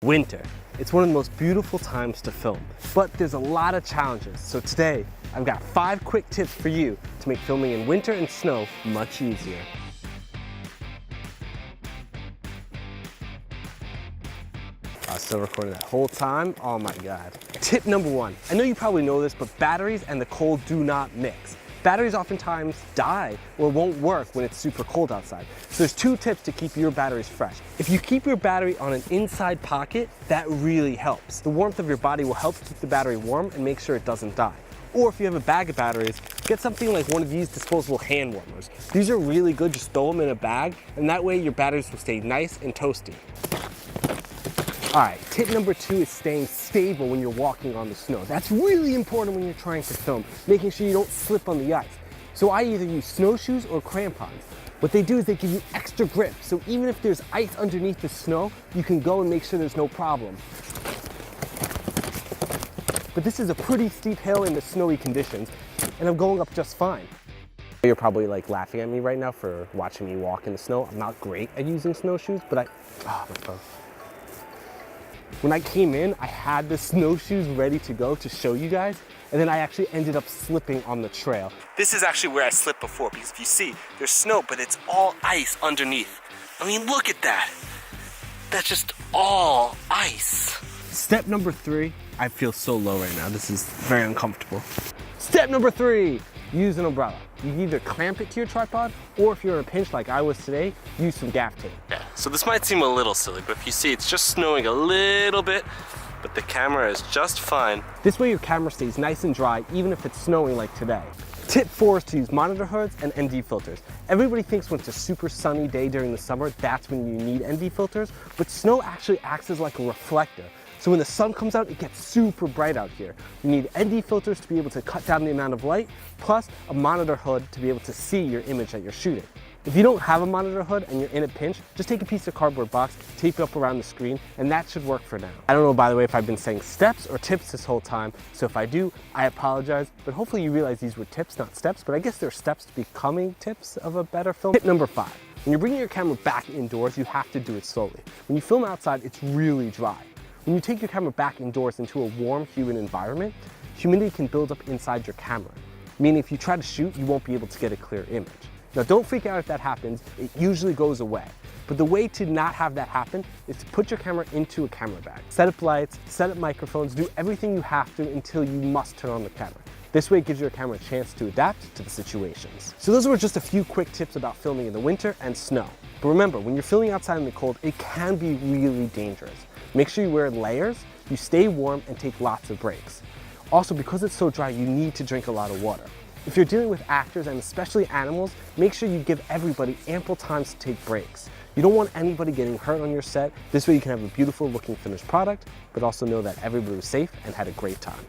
Winter. It's one of the most beautiful times to film, but there's a lot of challenges. So today, I've got 5 quick tips for you to make filming in winter and snow much easier. I was still recording that whole time. Oh my God. Tip number 1. I know you probably know this, but batteries and the cold do not mix. Batteries oftentimes die or won't work when it's super cold outside. So there's 2 tips to keep your batteries fresh. If you keep your battery on an inside pocket, that really helps. The warmth of your body will help keep the battery warm and make sure it doesn't die. Or if you have a bag of batteries, get something like one of these disposable hand warmers. These are really good, just throw them in a bag, and that way your batteries will stay nice and toasty. All right, tip number 2 is staying stable when you're walking on the snow. That's really important when you're trying to film, making sure you don't slip on the ice. So I either use snowshoes or crampons. What they do is they give you extra grip, so even if there's ice underneath the snow, you can go and make sure there's no problem. But this is a pretty steep hill in the snowy conditions, and I'm going up just fine. You're probably like laughing at me right now for watching me walk in the snow. I'm not great at using snowshoes, but my phone. When I came in, I had the snowshoes ready to go to show you guys, and then I actually ended up slipping on the trail. This is actually where I slipped before, because if you see, there's snow, but it's all ice underneath. I mean, look at that. That's just all ice. Step number 3, I feel so low right now. This is very uncomfortable. Step number 3, use an umbrella. You can either clamp it to your tripod, or if you're in a pinch like I was today, use some gaff tape. Yeah, so this might seem a little silly, but if you see, it's just snowing a little bit, but the camera is just fine. This way your camera stays nice and dry, even if it's snowing like today. Tip 4 is to use monitor hoods and ND filters. Everybody thinks when it's a super sunny day during the summer, that's when you need ND filters, but snow actually acts as like a reflector. So when the sun comes out, it gets super bright out here. You need ND filters to be able to cut down the amount of light, plus a monitor hood to be able to see your image that you're shooting. If you don't have a monitor hood and you're in a pinch, just take a piece of cardboard box, tape it up around the screen, and that should work for now. I don't know, by the way, if I've been saying steps or tips this whole time, so if I do, I apologize, but hopefully you realize these were tips, not steps, but I guess they're steps to becoming tips of a better film. Tip number 5, when you're bringing your camera back indoors, you have to do it slowly. When you film outside, it's really dry. When you take your camera back indoors into a warm, humid environment, humidity can build up inside your camera, meaning if you try to shoot, you won't be able to get a clear image. Now, don't freak out if that happens. It usually goes away. But the way to not have that happen is to put your camera into a camera bag. Set up lights, set up microphones, do everything you have to until you must turn on the camera. This way it gives your camera a chance to adapt to the situations. So those were just a few quick tips about filming in the winter and snow. But remember, when you're filming outside in the cold, it can be really dangerous. Make sure you wear layers, you stay warm, and take lots of breaks. Also, because it's so dry, you need to drink a lot of water. If you're dealing with actors and especially animals, make sure you give everybody ample time to take breaks. You don't want anybody getting hurt on your set. This way you can have a beautiful looking finished product, but also know that everybody was safe and had a great time.